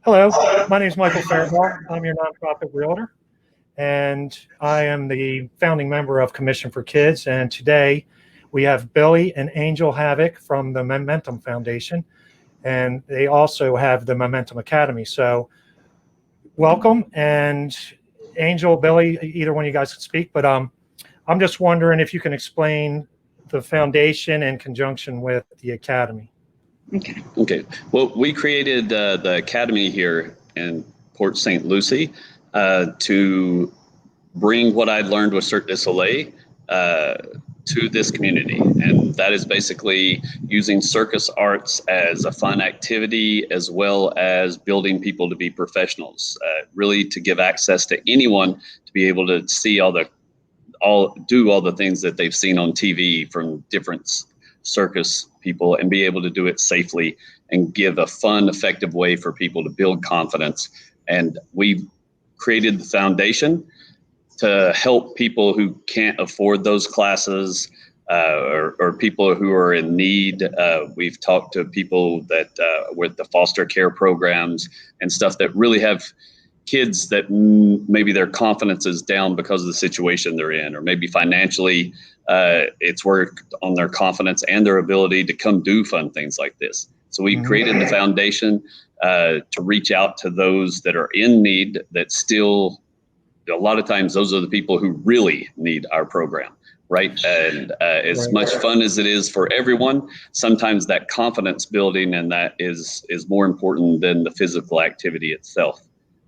Hello, my name is Michael Faribault. I'm your nonprofit realtor, and I am the founding member of Commission for Kids. And today we have Billy and Angel Havoc from the Momentum Foundation, and they also have the Momentum Academy. So, welcome. And Angel, Billy, either one of you guys could speak, but I'm just wondering if you can explain the foundation in conjunction with the academy. Okay. Well, we created the academy here in Port St. Lucie to bring what I'd learned with Cirque du Soleil to this community. And that is basically using circus arts as a fun activity, as well as building people to be professionals, really to give access to anyone to be able to see all the things that they've seen on TV from different circus people and be able to do it safely and give a fun, effective way for people to build confidence. And we created the foundation to help people who can't afford those classes or people who are in need. We've talked to people that with the foster care programs and stuff that really have kids that maybe their confidence is down because of the situation they're in, or maybe financially it's worked on their confidence and their ability to come do fun things like this. So we created the foundation to reach out to those that are in need, that still, a lot of times those are the people who really need our program, right? And as much fun as it is for everyone, sometimes that confidence building and that is more important than the physical activity itself.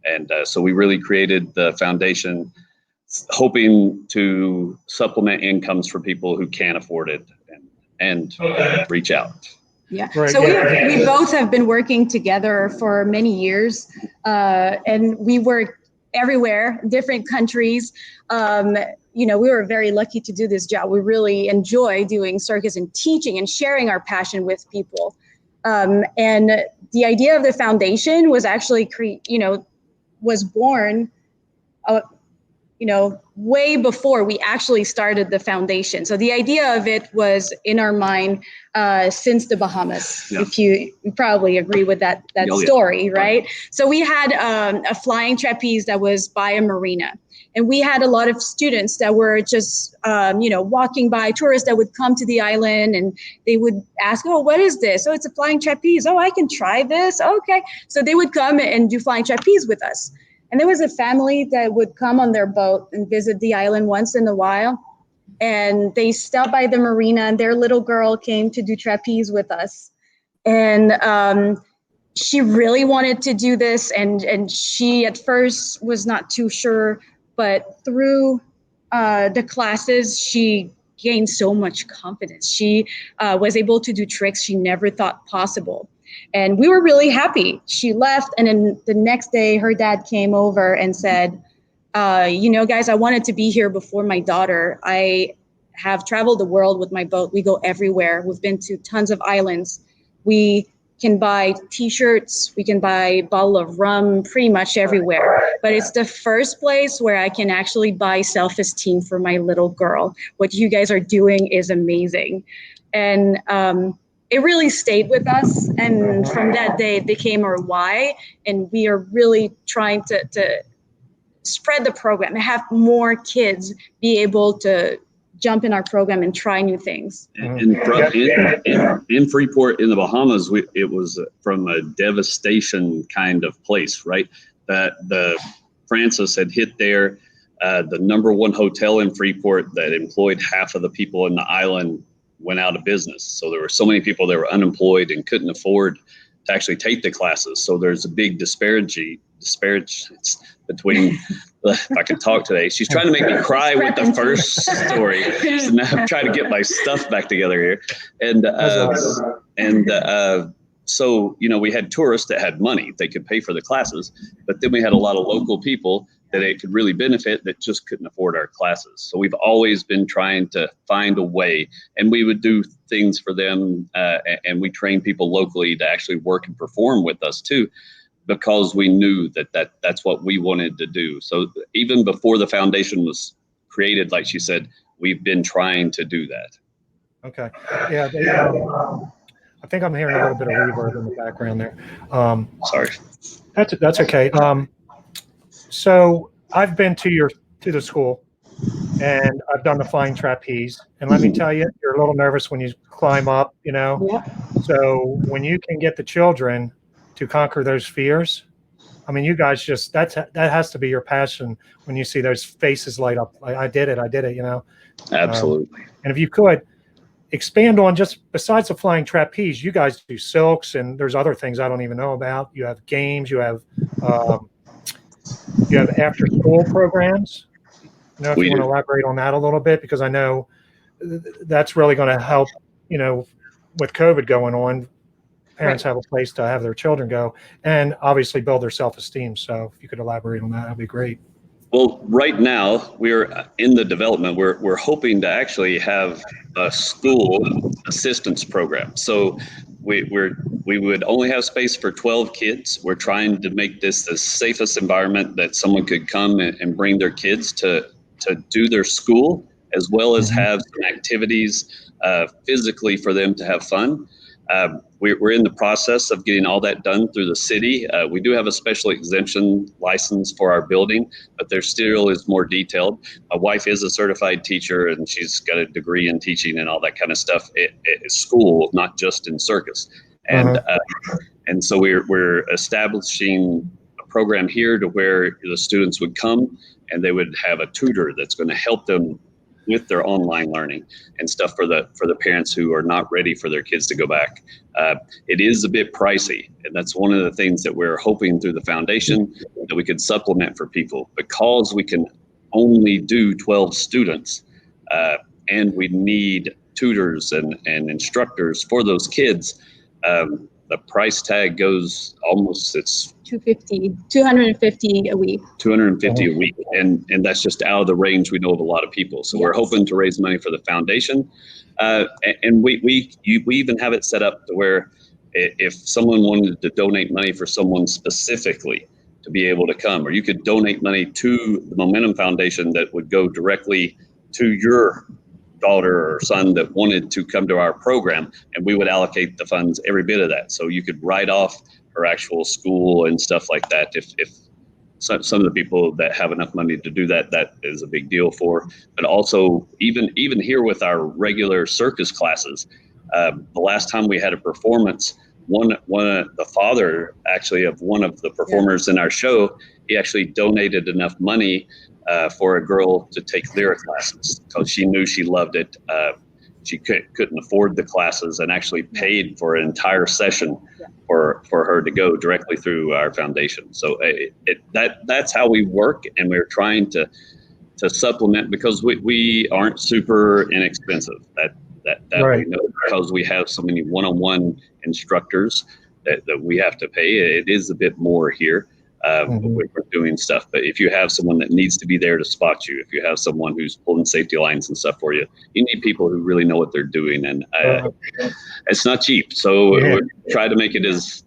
And so we really created the foundation hoping to supplement incomes for people who can't afford it and reach out. Yeah. So we both have been working together for many years, and we work everywhere, different countries. We were very lucky to do this job. We really enjoy doing circus and teaching and sharing our passion with people. And the idea of the foundation was actually was born, way before we actually started the foundation. So the idea of it was in our mind since the Bahamas. Yeah. If you probably agree with that story, right? So we had a flying trapeze that was by a marina. And we had a lot of students that were just, walking by, tourists that would come to the island, and they would ask, oh, what is this? Oh, it's a flying trapeze. Oh, I can try this. Okay. So they would come and do flying trapeze with us. And there was a family that would come on their boat and visit the island once in a while. And they stopped by the marina, and their little girl came to do trapeze with us. And she really wanted to do this. And she at first was not too sure. But through the classes, she gained so much confidence. She was able to do tricks she never thought possible. And we were really happy. She left, and then the next day, her dad came over and said, guys, I wanted to be here before my daughter. I have traveled the world with my boat. We go everywhere. We've been to tons of islands. We can buy T-shirts, we can buy a bottle of rum pretty much everywhere. But it's the first place where I can actually buy self-esteem for my little girl. What you guys are doing is amazing. And it really stayed with us. And from that day, it became our why. And we are really trying to spread the program and have more kids be able to jump in our program and try new things. In Freeport in the Bahamas, it was from a devastation kind of place, right? That the Francis had hit there. The number one hotel in Freeport that employed half of the people in the island went out of business. So there were so many people that were unemployed and couldn't afford to actually take the classes. So there's a big disparity between, if I could talk today, she's trying to make me cry with the first story. So now I'm trying to get my stuff back together here. So, we had tourists that had money, they could pay for the classes, but then we had a lot of local people that it could really benefit that just couldn't afford our classes. So we've always been trying to find a way, and we would do things for them, and we train people locally to actually work and perform with us too, because we knew that's what we wanted to do. So even before the foundation was created, like she said, we've been trying to do that. Okay. Yeah. I think I'm hearing a little bit of reverb in the background there. Sorry. That's okay. So I've been to the school, and I've done the flying trapeze. And let me tell you, you're a little nervous when you climb up, you know. Yeah. So when you can get the children to conquer those fears, I mean, you guys just that has to be your passion when you see those faces light up. I did it, you know. Absolutely. And if you could expand on just besides the flying trapeze, you guys do silks and there's other things I don't even know about. You have games, you have after school programs. You know, if We you want to do. elaborate on that a little bit, because I know that's really going to help, you know, with COVID going on, parents have a place to have their children go and obviously build their self-esteem. So if you could elaborate on that, that'd be great. Well, right now we're in the development. We're hoping to actually have a school assistance program. So we would only have space for 12 kids. We're trying to make this the safest environment that someone could come and bring their kids to do their school, as well as have some activities physically for them to have fun. We're in the process of getting all that done through the city. We do have a special exemption license for our building, but there still is more detailed. My wife is a certified teacher, and she's got a degree in teaching and all that kind of stuff at school, not just in circus. And so we're establishing a program here to where the students would come and they would have a tutor that's going to help them with their online learning and stuff for the parents who are not ready for their kids to go back. It is a bit pricey, and that's one of the things that we're hoping through the foundation that we could supplement for people, because we can only do 12 students and we need tutors and instructors for those kids. The price tag goes almost, it's 250 a week. 250 a week, and that's just out of the range we know of a lot of people. So we're hoping to raise money for the foundation, and we even have it set up to where if someone wanted to donate money for someone specifically to be able to come, or you could donate money to the Momentum Foundation that would go directly to your daughter or son that wanted to come to our program, and we would allocate the funds, every bit of that. So you could write off her actual school and stuff like that. If some of the people that have enough money to do that, that is a big deal for. But also even here with our regular circus classes, the last time we had a performance, one of the father actually of one of the performers in our show, he actually donated enough money for a girl to take lyric classes because she knew she loved it. She couldn't afford the classes and actually paid for an entire session for her to go directly through our foundation. So that's how we work, and we're trying to supplement, because we aren't super inexpensive. That Right. we know, because we have so many one-on-one instructors that we have to pay. It is a bit more here. We're doing stuff, but if you have someone that needs to be there to spot you, if you have someone who's pulling safety lines and stuff for you, you need people who really know what they're doing, and it's not cheap. So we try to make it as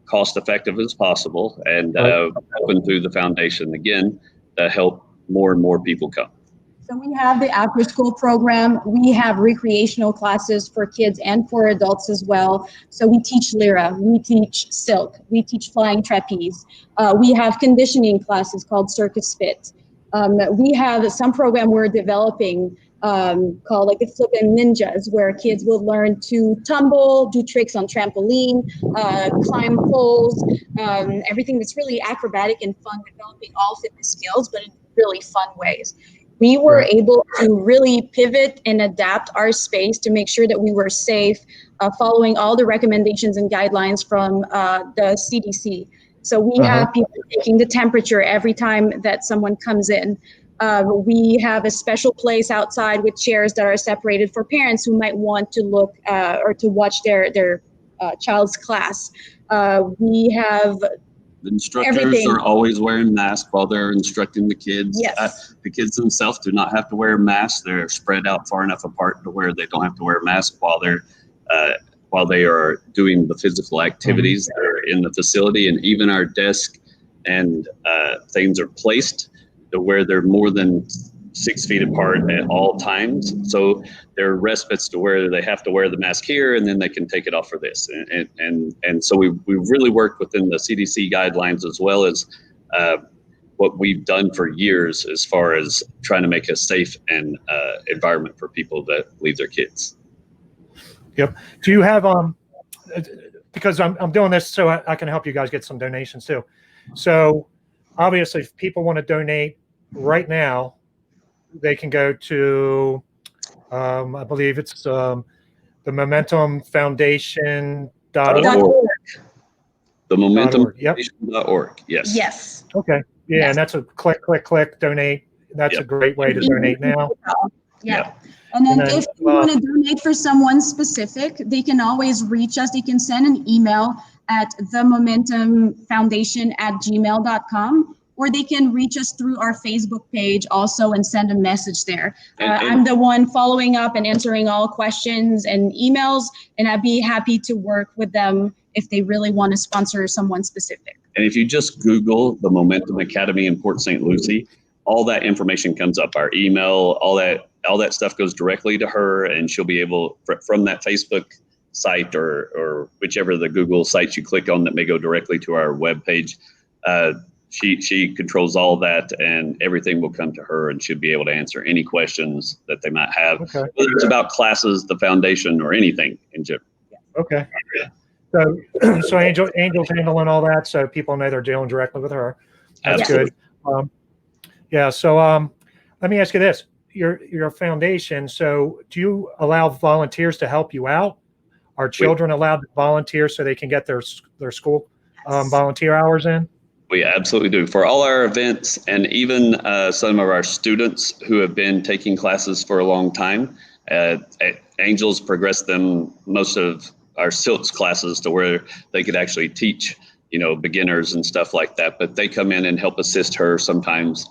cost effective as possible, and open through the foundation again to help more and more people come. So we have the after school program. We have recreational classes for kids and for adults as well. So we teach Lyra, we teach silk, we teach flying trapeze. We have conditioning classes called Circus Fit. We have some program we're developing called like the Flippin' Ninjas, where kids will learn to tumble, do tricks on trampoline, climb poles, everything that's really acrobatic and fun, developing all fitness skills, but in really fun ways. We were able to really pivot and adapt our space to make sure that we were safe, following all the recommendations and guidelines from the CDC. So we have people taking the temperature every time that someone comes in. We have a special place outside with chairs that are separated for parents who might want to look or to watch their child's class. We have The instructors everything. are always wearing masks while they're instructing the kids. Yes. The kids themselves do not have to wear masks. They're spread out far enough apart to where they don't have to wear masks while they are doing the physical activities that are in the facility. And even our desk and things are placed to where they're more than 6 feet apart at all times. So there are respites to where they have to wear the mask here and then they can take it off for this. And so we've really worked within the CDC guidelines as well as what we've done for years as far as trying to make a safe and environment for people that leave their kids. Yep. Do you have because I'm doing this so I can help you guys get some donations too. So obviously, if people want to donate right now, they can go to I believe it's the Momentum Foundation.org. The Momentum Yep. Foundation.org. Yes. Yes. Okay. Yeah, Yes. and that's a click, donate. That's a great way to donate now. Yeah. And then, And then, if you want to donate for someone specific, they can always reach us. They can send an email at themomentumfoundation@gmail.com, or they can reach us through our Facebook page also and send a message there. I'm the one following up and answering all questions and emails, and I'd be happy to work with them if they really want to sponsor someone specific. And if you just Google the Momentum Academy in Port St. Lucie, all that information comes up. Our email, all that stuff goes directly to her, and she'll be able, from that Facebook site or whichever the Google sites you click on that may go directly to our webpage. She controls all that, and everything will come to her, and she'll be able to answer any questions that they might have, Okay. whether it's about classes, the foundation, or anything in general. Okay. So Angel's handling all that, so people know they're dealing directly with her. That's Absolutely. good. Yeah. So let me ask you this: your foundation. So do you allow volunteers to help you out? Are children allowed to volunteer so they can get their school volunteer hours in? We absolutely do. For all our events, and even some of our students who have been taking classes for a long time, Angels progressed them most of our SILTS classes to where they could actually teach, beginners and stuff like that. But they come in and help assist her sometimes,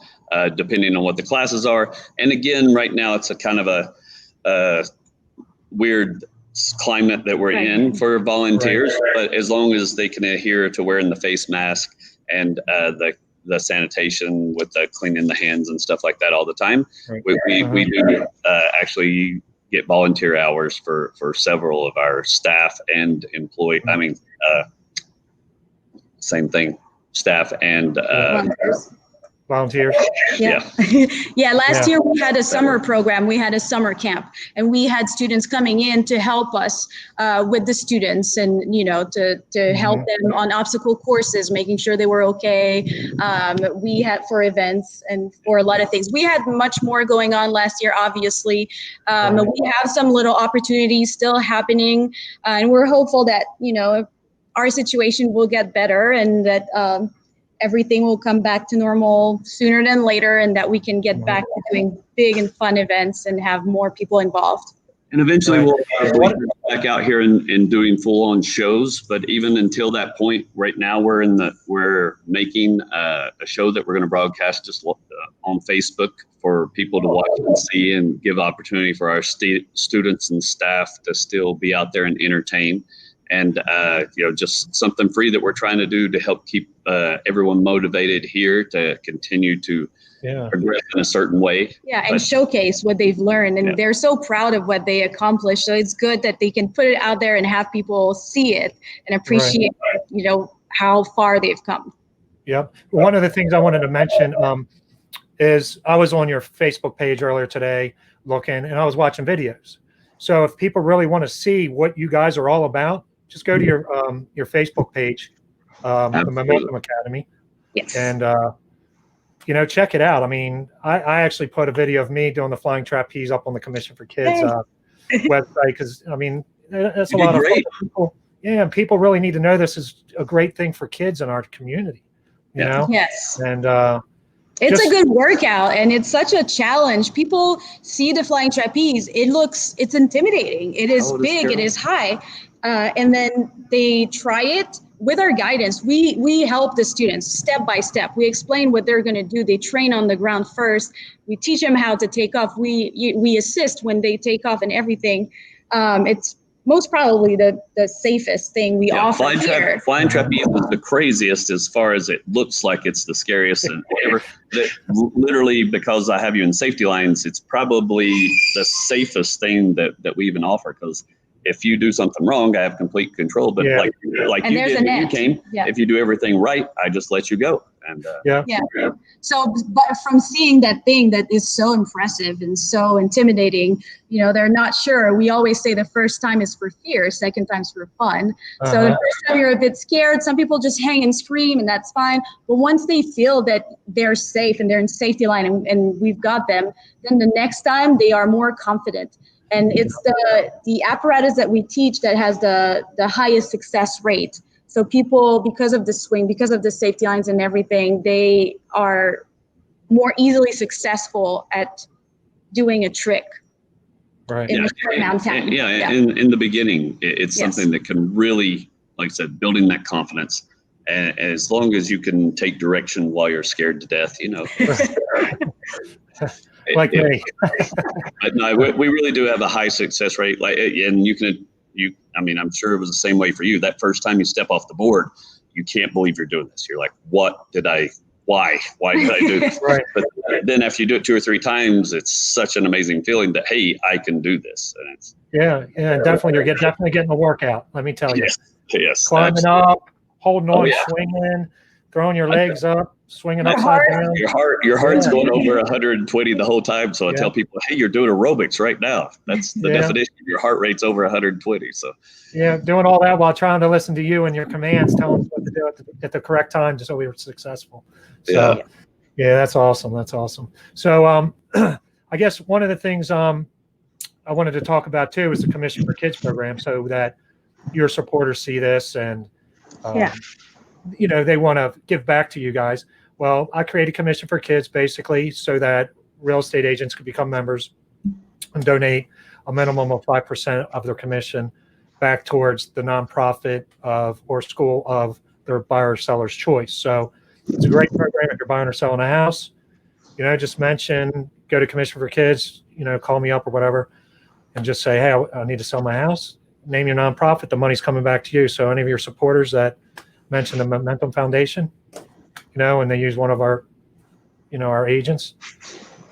depending on what the classes are. And again, right now it's a kind of a weird climate that we're in for volunteers, but as long as they can adhere to wearing the face mask and the sanitation with the cleaning the hands and stuff like that all the time, we do actually get volunteer hours for several of our staff and employee. I mean, same thing, staff and Volunteers. Yeah. Yeah. Last year we had a summer program. We had a summer camp, and we had students coming in to help us with the students, and to help them on obstacle courses, making sure they were okay. We had for events and for a lot of things. We had much more going on last year, obviously. We have some little opportunities still happening, and we're hopeful that our situation will get better, and that everything will come back to normal sooner than later, and that we can get back to doing big and fun events and have more people involved. And eventually we'll be back out here and doing full-on shows. But even until that point, right now we're making a show that we're going to broadcast just on Facebook for people to watch and see, and give opportunity for our students and staff to still be out there and entertain. And just something free that we're trying to do to help keep everyone motivated here to continue to progress in a certain way. Yeah, and showcase what they've learned, and they're so proud of what they accomplished. So it's good that they can put it out there and have people see it and appreciate, how far they've come. Yep. One of the things I wanted to mention is I was on your Facebook page earlier today looking, and I was watching videos. So if people really want to see what you guys are all about, just go to your Facebook page, the Momentum Academy, and check it out. I mean, I actually put a video of me doing the flying trapeze up on the Commission for Kids website, because I mean that's a lot of fun. People. Yeah, people really need to know this is a great thing for kids in our community. You know. Yes. And it's a good workout, and it's such a challenge. People see the flying trapeze. It's intimidating. It is big. It is high. And then they try it with our guidance. We help the students step by step. We explain what they're going to do. They train on the ground first. We teach them how to take off. We assist when they take off and everything. It's most probably the safest thing we offer here. Flying trapeze is the craziest as far as it looks like it's the scariest and whatever. Literally, because I have you in safety lines, it's probably the safest thing that we even offer, because if you do something wrong, I have complete control. But like and you did when you came, yeah. if you do everything right, I just let you go. And So, but from seeing that thing that is so impressive and so intimidating, you know, they're not sure. We always say the first time is for fear, second time's for fun. So the first time you're a bit scared, some people just hang and scream, and that's fine. But once they feel that they're safe and they're in safety line and we've got them, then the next time they are more confident. And it's the apparatus that we teach that has the highest success rate. So people, because of the swing, because of the safety lines and everything, they are more easily successful at doing a trick in a short amount of time. In the beginning, it's something that can really, like I said, building that confidence. And as long as you can take direction while you're scared to death, you know. Like me. No, we really do have a high success rate. Like, and I mean, I'm sure it was the same way for you. That first time you step off the board, you can't believe you're doing this. You're like, why did I do this? Right. But then after you do it 2 or 3 times, it's such an amazing feeling that, hey, I can do this. And it's definitely. You're definitely getting a workout. Let me tell you. Yes. Climbing up, holding on, swinging, throwing your legs up, swinging upside down. Your heart's going over 120 the whole time. So I tell people, hey, you're doing aerobics right now. That's the definition. Your heart rate's over 120. So doing all that while trying to listen to you and your commands, telling us what to do at the correct time, just so we were successful. So that's awesome. That's awesome. So I guess one of the things I wanted to talk about too is the Commission for Kids program, so that your supporters see this and you know, they want to give back to you guys. Well, I created Commission for Kids basically so that real estate agents could become members and donate a minimum of 5% of their commission back towards the nonprofit or school of their buyer or seller's choice. So it's a great program if you're buying or selling a house. You know, just go to Commission for Kids, you know, call me up or whatever, and just say, hey, I need to sell my house. Name your nonprofit. The money's coming back to you. So any of your supporters that mention the Momentum Foundation, you know, and they use one of our, you know, our agents,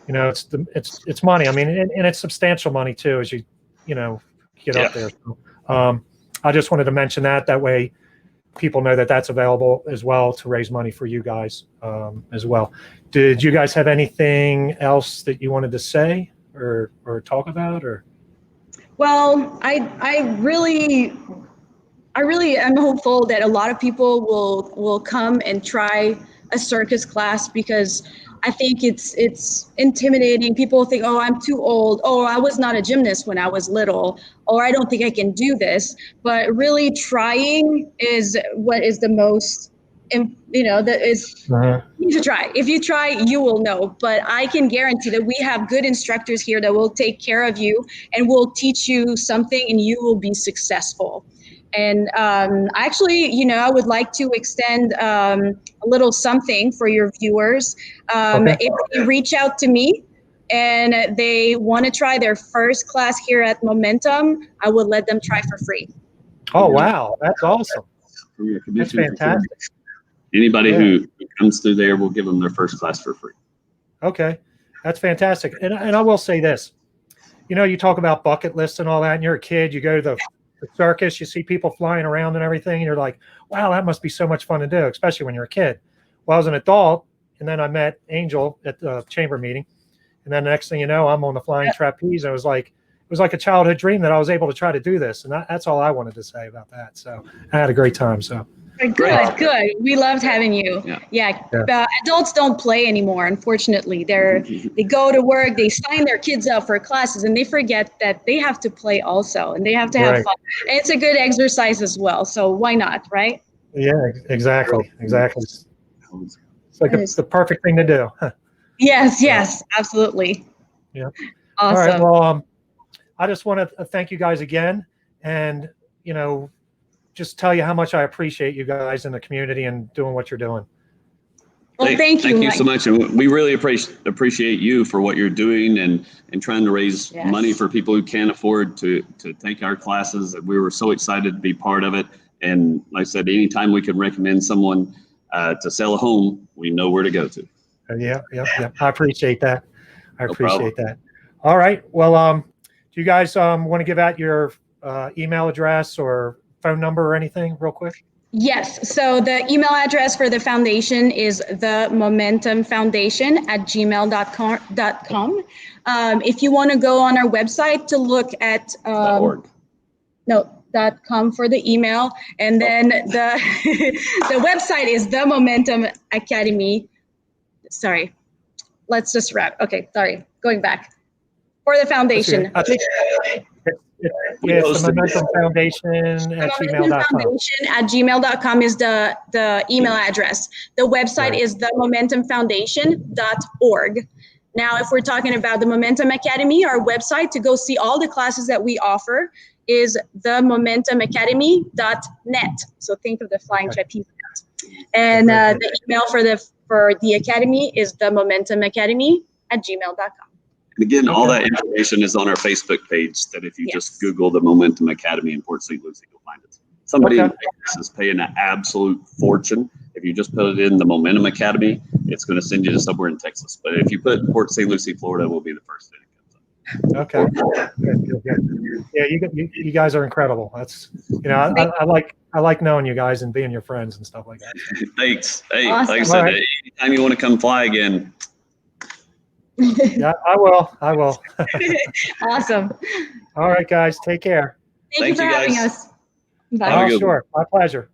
you know, it's money. I mean, and it's substantial money too, as you know, get up there. So, I just wanted to mention that way people know that that's available as well to raise money for you guys as well. Did you guys have anything else that you wanted to say or talk about or? Well, I really am hopeful that a lot of people will come and try a circus class, because I think it's intimidating. People think, oh, I'm too old. Oh, I was not a gymnast when I was little, or I don't think I can do this. But really trying is what is the most, you know, that is, you need to try. If you try, you will know. But I can guarantee that we have good instructors here that will take care of you and will teach you something, and you will be successful. And actually, you know, I would like to extend a little something for your viewers. If they reach out to me and they want to try their first class here at Momentum, I would let them try for free. Oh, wow. That's awesome. That's fantastic. Anybody who comes through there, we'll give them their first class for free. Okay. That's fantastic. And I will say this, you know, you talk about bucket lists and all that, and you're a kid, you go to the circus, you see people flying around and everything, and you're like, wow, that must be so much fun to do, especially when you're a kid. Well, I was an adult, and then I met Angel at the chamber meeting, and then the next thing you know, I'm on the flying trapeze. It was like a childhood dream that I was able to try to do this, and that's all I wanted to say about that. So I had a great time. So Good. We loved having you. Adults don't play anymore, unfortunately. They go to work, they sign their kids up for classes, and they forget that they have to play also, and they have to have fun. And it's a good exercise as well. So why not, right? Yeah, exactly. It's like the perfect thing to do. Yes, absolutely. Yeah. Awesome. All right. Well, I just want to thank you guys again, and you know, just tell you how much I appreciate you guys in the community and doing what you're doing. Well, thank you. Thank you Mike. so much. And we really appreciate you for what you're doing and trying to raise Yes. money for people who can't afford to take our classes. We were so excited to be part of it. And like I said, anytime we can recommend someone to sell a home, we know where to go to. Yeah. I appreciate that. I No appreciate that. All right. Well, do you guys want to give out your email address or phone number or anything real quick? Yes. So the email address for the foundation is themomentumfoundation@gmail.com. If you want to go on our website to look at .org. .com for the email, and then the the website is the Momentum Academy. Sorry, let's just wrap. Okay, sorry, going back for the foundation. I think it's the Momentum Foundation at gmail.com. Foundation@gmail.com is the email address. The website Right. is themomentumfoundation.org. Now, if we're talking about the Momentum Academy, our website to go see all the classes that we offer is themomentumacademy.net. So think of the flying trapeze. And the email for the academy is themomentumacademy@gmail.com. And again, all that information is on our Facebook page that if you just Google the Momentum Academy in Port St. Lucie, you'll find it. Somebody in Texas is paying an absolute fortune. If you just put it in the Momentum Academy, it's going to send you to somewhere in Texas. But if you put Port St. Lucie, Florida, will be the first thing that comes up. Okay. Good. Yeah, you guys are incredible. That's I like knowing you guys and being your friends and stuff like that. Thanks. Hey, Awesome. like I said, All right. anytime you want to come fly again, Yeah, I will. Awesome. All right, guys, take care. Thank you for you, having guys. us. Bye. Have a Oh, good one. sure. My pleasure.